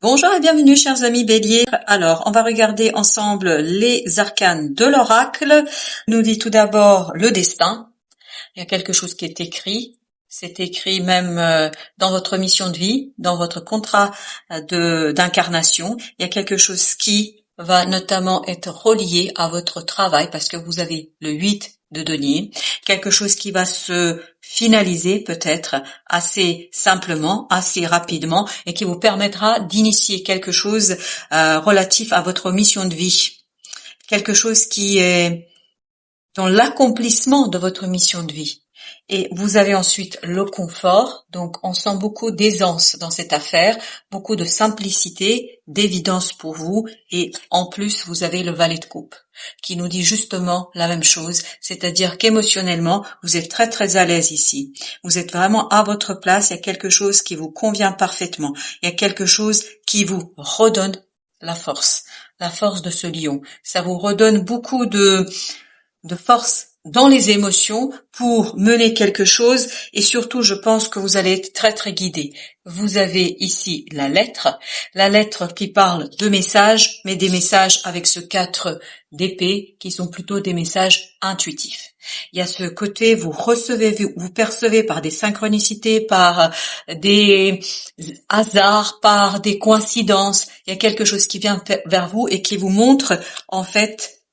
Bonjour et bienvenue chers amis Bélier. Alors, on va regarder ensemble les arcanes de l'oracle. Nous dit tout d'abord le destin. Il y a quelque chose qui est écrit. C'est écrit même dans votre mission de vie, dans votre contrat d'incarnation. Il y a quelque chose qui va notamment être relié à votre travail parce que vous avez le 8 de denier. Quelque chose qui va se finaliser peut-être assez simplement, assez rapidement et qui vous permettra d'initier quelque chose relatif à votre mission de vie. Quelque chose qui est dans l'accomplissement de votre mission de vie. Et vous avez ensuite le confort, donc on sent beaucoup d'aisance dans cette affaire, beaucoup de simplicité, d'évidence pour vous, et en plus vous avez le valet de coupe, qui nous dit justement la même chose, c'est-à-dire qu'émotionnellement, vous êtes très très à l'aise ici. Vous êtes vraiment à votre place, il y a quelque chose qui vous convient parfaitement, il y a quelque chose qui vous redonne la force de ce lion. Ça vous redonne beaucoup de force dans les émotions pour mener quelque chose et surtout je pense que vous allez être très très guidé. Vous avez ici la lettre qui parle de messages, mais des messages avec ce 4 d'épée qui sont plutôt des messages intuitifs. Il y a ce côté, vous recevez, vous percevez par des synchronicités, par des hasards, par des coïncidences. Il y a quelque chose qui vient vers vous et qui vous montre en fait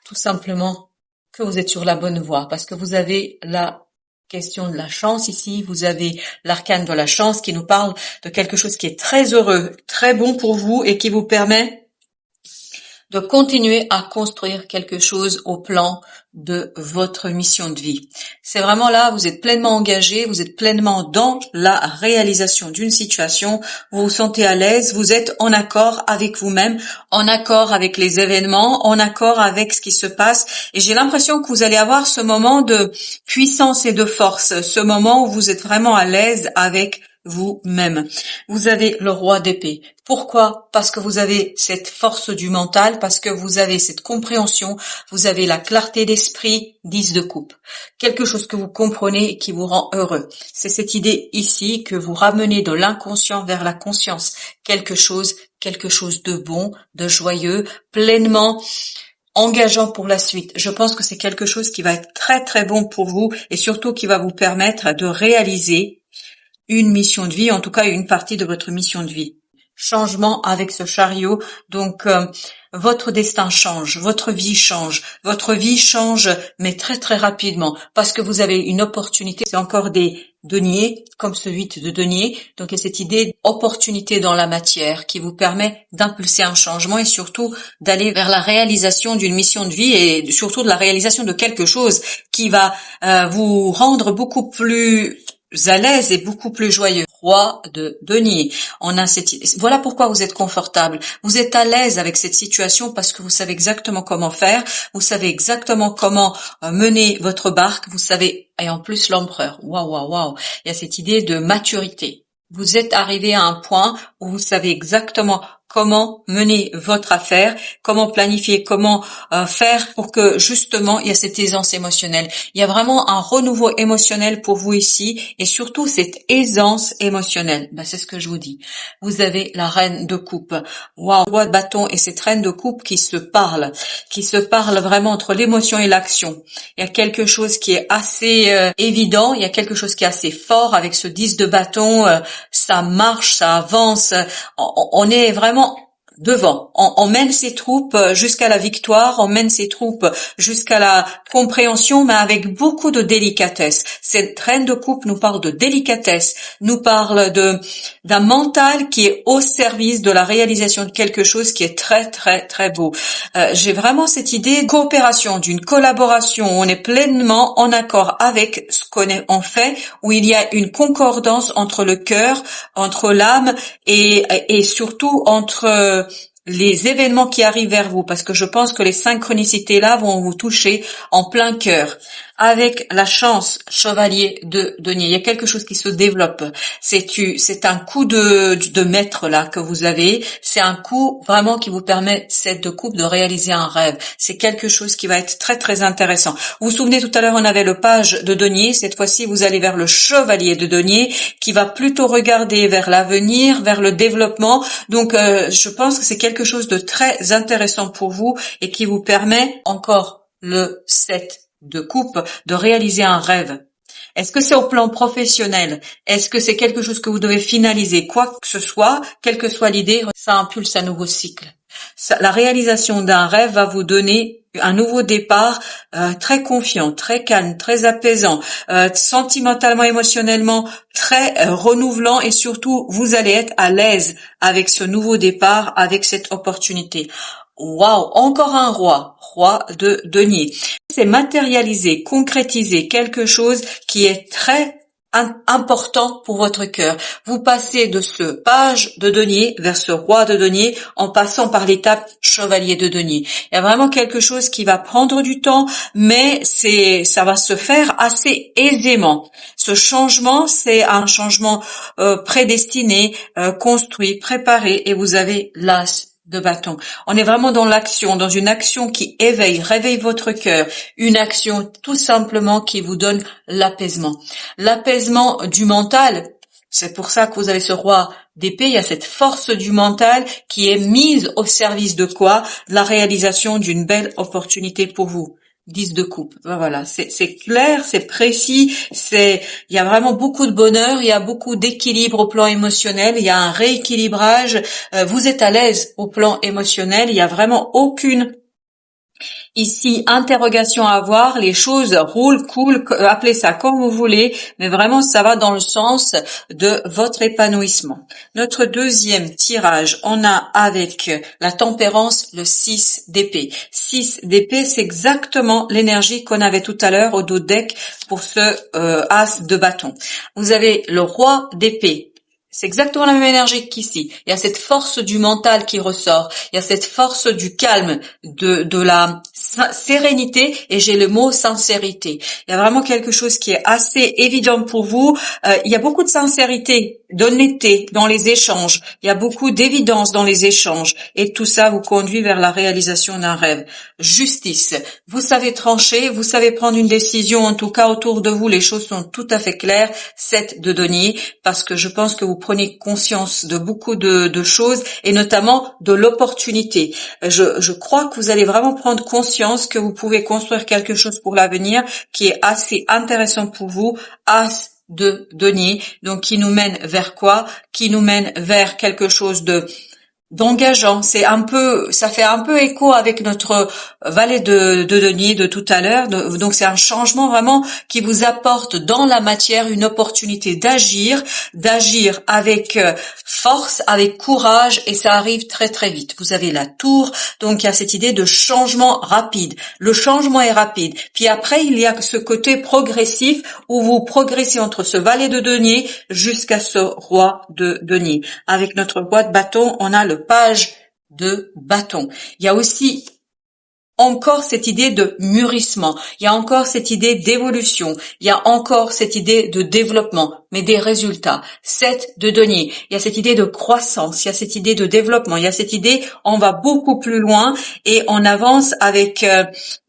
tout simplement que vous êtes sur la bonne voie parce que vous avez la question de la chance ici, vous avez l'arcane de la chance qui nous parle de quelque chose qui est très heureux, très bon pour vous et qui vous permet de continuer à construire quelque chose au plan de votre mission de vie. C'est vraiment là, vous êtes pleinement engagé, vous êtes pleinement dans la réalisation d'une situation, vous vous sentez à l'aise, vous êtes en accord avec vous-même, en accord avec les événements, en accord avec ce qui se passe et j'ai l'impression que vous allez avoir ce moment de puissance et de force, ce moment où vous êtes vraiment à l'aise avec vous-même. Vous avez le roi d'épée. Pourquoi? Parce que vous avez cette force du mental, parce que vous avez cette compréhension, vous avez la clarté d'esprit, 10 de coupe. Quelque chose que vous comprenez et qui vous rend heureux. C'est cette idée ici que vous ramenez de l'inconscient vers la conscience. Quelque chose de bon, de joyeux, pleinement engageant pour la suite. Je pense que c'est quelque chose qui va être très très bon pour vous et surtout qui va vous permettre de réaliser une mission de vie, en tout cas une partie de votre mission de vie. Changement avec ce chariot, donc votre destin change, votre vie change, mais très très rapidement, parce que vous avez une opportunité, c'est encore des deniers, comme ce 8 de denier, donc il y a cette idée d'opportunité dans la matière qui vous permet d'impulser un changement et surtout d'aller vers la réalisation d'une mission de vie et surtout de la réalisation de quelque chose qui va vous rendre beaucoup plus à l'aise et beaucoup plus joyeux. Roi de denier. Voilà pourquoi vous êtes confortable. Vous êtes à l'aise avec cette situation parce que vous savez exactement comment faire. Vous savez exactement comment mener votre barque. Vous savez, et en plus l'empereur. Waouh. Il y a cette idée de maturité. Vous êtes arrivé à un point où vous savez exactement comment mener votre affaire, comment planifier, comment faire pour que justement il y a cette aisance émotionnelle. Il y a vraiment un renouveau émotionnel pour vous ici et surtout cette aisance émotionnelle. C'est ce que je vous dis. Vous avez la reine de coupe. Waouh, roi de bâton et cette reine de coupe qui se parlent vraiment entre l'émotion et l'action. Il y a quelque chose qui est assez évident, il y a quelque chose qui est assez fort avec ce 10 de bâton, ça marche, ça avance, on est vraiment devant. On mène ses troupes jusqu'à la victoire, on mène ses troupes jusqu'à la compréhension, mais avec beaucoup de délicatesse. Cette reine de coupe nous parle de délicatesse, nous parle d'un mental qui est au service de la réalisation de quelque chose qui est très très très beau. J'ai vraiment cette idée de coopération, d'une collaboration, où on est pleinement en accord avec ce qu'on fait, où il y a une concordance entre le cœur, entre l'âme et surtout entre les événements qui arrivent vers vous, parce que je pense que les synchronicités là vont vous toucher en plein cœur. Avec la chance, chevalier de denier, il y a quelque chose qui se développe. C'est un coup de maître là que vous avez. C'est un coup vraiment qui vous permet, cette de coupe, de réaliser un rêve. C'est quelque chose qui va être très très intéressant. Vous vous souvenez, tout à l'heure on avait le page de denier. Cette fois-ci vous allez vers le chevalier de denier, qui va plutôt regarder vers l'avenir, vers le développement. Donc je pense que c'est quelque chose de très intéressant pour vous et qui vous permet, encore le 7 de coupe, de réaliser un rêve. Est-ce que c'est au plan professionnel? Est-ce que c'est quelque chose que vous devez finaliser? Quoi que ce soit, quelle que soit l'idée, ça impulse un nouveau cycle. La réalisation d'un rêve va vous donner un nouveau départ très confiant, très calme, très apaisant, sentimentalement, émotionnellement très renouvelant, et surtout vous allez être à l'aise avec ce nouveau départ, avec cette opportunité. Waouh, encore un roi de denier. C'est matérialiser, concrétiser quelque chose qui est très important pour votre cœur. Vous passez de ce page de denier vers ce roi de denier en passant par l'étape chevalier de denier. Il y a vraiment quelque chose qui va prendre du temps, mais ça va se faire assez aisément. Ce changement, c'est un changement prédestiné, construit, préparé, et vous avez l'as de bâton. On est vraiment dans l'action, dans une action qui réveille votre cœur, une action tout simplement qui vous donne l'apaisement. L'apaisement du mental, c'est pour ça que vous avez ce roi d'épée, il y a cette force du mental qui est mise au service de quoi? De la réalisation d'une belle opportunité pour vous. 10 de coupe. Voilà, c'est clair, c'est précis, il y a vraiment beaucoup de bonheur, il y a beaucoup d'équilibre au plan émotionnel, il y a un rééquilibrage, vous êtes à l'aise au plan émotionnel, il y a vraiment aucune ici interrogation à avoir, les choses roulent, cool, appelez ça comme vous voulez, mais vraiment ça va dans le sens de votre épanouissement. Notre deuxième tirage, on a avec la tempérance le 6 d'épée. 6 d'épée, c'est exactement l'énergie qu'on avait tout à l'heure au dos de deck pour ce as de bâton. Vous avez le roi d'épée. C'est exactement la même énergie qu'ici. Il y a cette force du mental qui ressort. Il y a cette force du calme, de la sérénité, et j'ai le mot sincérité. Il y a vraiment quelque chose qui est assez évident pour vous. Il y a beaucoup de sincérité, d'honnêteté dans les échanges. Il y a beaucoup d'évidence dans les échanges. Et tout ça vous conduit vers la réalisation d'un rêve. Justice. Vous savez trancher, vous savez prendre une décision. En tout cas, autour de vous, les choses sont tout à fait claires. 7 de denier, parce que je pense que vous prenez conscience de beaucoup de choses, et notamment de l'opportunité. Je crois que vous allez vraiment prendre conscience que vous pouvez construire quelque chose pour l'avenir qui est assez intéressant pour vous. As de denier, donc qui nous mène vers quoi? Qui nous mène vers quelque chose d'engageant. Ça fait un peu écho avec notre valet de denier de tout à l'heure. Donc c'est un changement vraiment qui vous apporte dans la matière une opportunité d'agir avec force, avec courage, et ça arrive très très vite. Vous avez la tour, donc il y a cette idée de changement rapide. Le changement est rapide. Puis après, il y a ce côté progressif où vous progressez entre ce valet de denier jusqu'à ce roi de denier. Avec notre roi de bâton, on a le page de bâton. Il y a aussi encore cette idée de mûrissement, il y a encore cette idée d'évolution, il y a encore cette idée de développement, mais des résultats. 7 de denier, il y a cette idée de croissance, il y a cette idée de développement, il y a cette idée on va beaucoup plus loin et on avance avec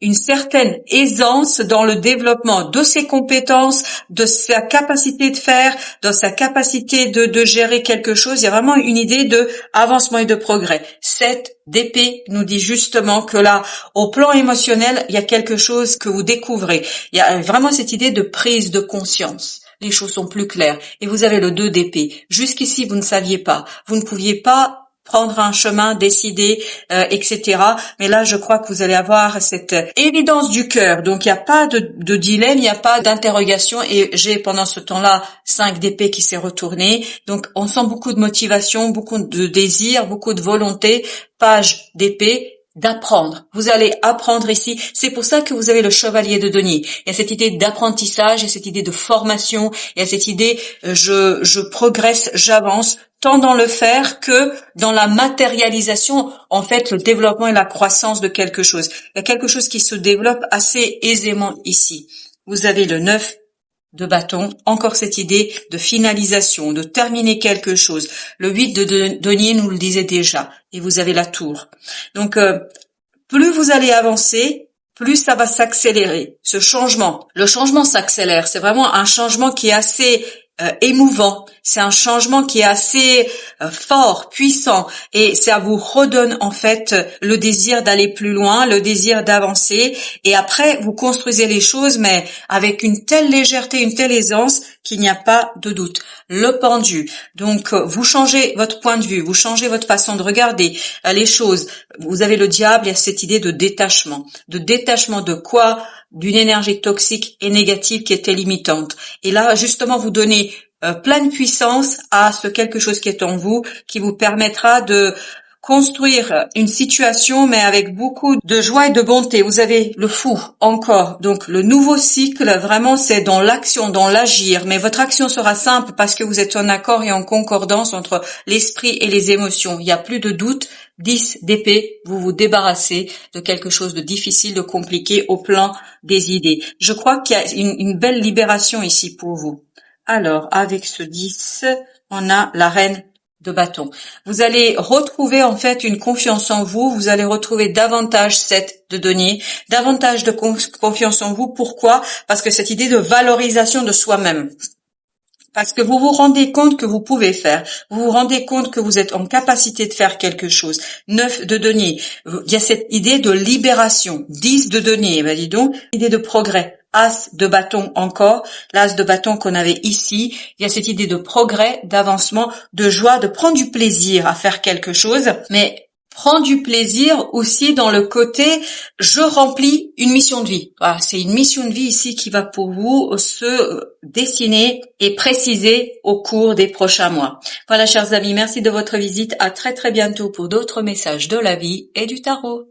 une certaine aisance dans le développement de ses compétences, de sa capacité de faire, de sa capacité de gérer quelque chose. Il y a vraiment une idée de avancement et de progrès. 7 d'épée nous dit justement que là, au plan émotionnel, il y a quelque chose que vous découvrez. Il y a vraiment cette idée de prise de conscience. Les choses sont plus claires. Et vous avez le 2 d'épée. Jusqu'ici, vous ne saviez pas. Vous ne pouviez pas prendre un chemin, décider, etc. Mais là, je crois que vous allez avoir cette évidence du cœur. Donc, il n'y a pas de dilemme, il n'y a pas d'interrogation. Et j'ai, pendant ce temps-là, 5 d'épée qui s'est retourné. Donc, on sent beaucoup de motivation, beaucoup de désir, beaucoup de volonté. Page d'épée. D'apprendre. Vous allez apprendre ici. C'est pour ça que vous avez le chevalier de denier. Il y a cette idée d'apprentissage, il y a cette idée de formation, il y a cette idée je progresse, j'avance tant dans le faire que dans la matérialisation, en fait, le développement et la croissance de quelque chose. Il y a quelque chose qui se développe assez aisément ici. Vous avez le 9 de bâton, encore cette idée de finalisation, de terminer quelque chose. Le 8 de denier nous le disait déjà, et vous avez la tour. Donc, plus vous allez avancer, plus ça va s'accélérer, ce changement. Le changement s'accélère, c'est vraiment un changement qui est assez émouvant, c'est un changement qui est assez fort, puissant, et ça vous redonne en fait le désir d'aller plus loin, le désir d'avancer, et après vous construisez les choses, mais avec une telle légèreté, une telle aisance qu'il n'y a pas de doute. Le pendu, donc vous changez votre point de vue, vous changez votre façon de regarder les choses. Vous avez le diable, il y a cette idée de détachement de quoi? D'une énergie toxique et négative qui était limitante. Et là, justement, vous donnez pleine puissance à ce quelque chose qui est en vous, qui vous permettra de construire une situation, mais avec beaucoup de joie et de bonté. Vous avez le fou encore. Donc, le nouveau cycle, vraiment, c'est dans l'action, dans l'agir. Mais votre action sera simple parce que vous êtes en accord et en concordance entre l'esprit et les émotions. Il n'y a plus de doute. 10 d'épée, vous vous débarrassez de quelque chose de difficile, de compliqué au plan des idées. Je crois qu'il y a une belle libération ici pour vous. Alors, avec ce 10, on a la reine de bâton. Vous allez retrouver en fait une confiance en vous, vous allez retrouver davantage 7 de denier, davantage de confiance en vous. Pourquoi? Parce que cette idée de valorisation de soi-même. Parce que vous vous rendez compte que vous pouvez faire, vous vous rendez compte que vous êtes en capacité de faire quelque chose. 9 de denier, il y a cette idée de libération. 10 de denier, dis donc, idée de progrès. As de bâton encore, l'as de bâton qu'on avait ici, il y a cette idée de progrès, d'avancement, de joie, de prendre du plaisir à faire quelque chose, mais prends du plaisir aussi dans le côté je remplis une mission de vie. Voilà, c'est une mission de vie ici qui va pour vous se dessiner et préciser au cours des prochains mois. Voilà, chers amis, merci de votre visite. À très très bientôt pour d'autres messages de la vie et du tarot.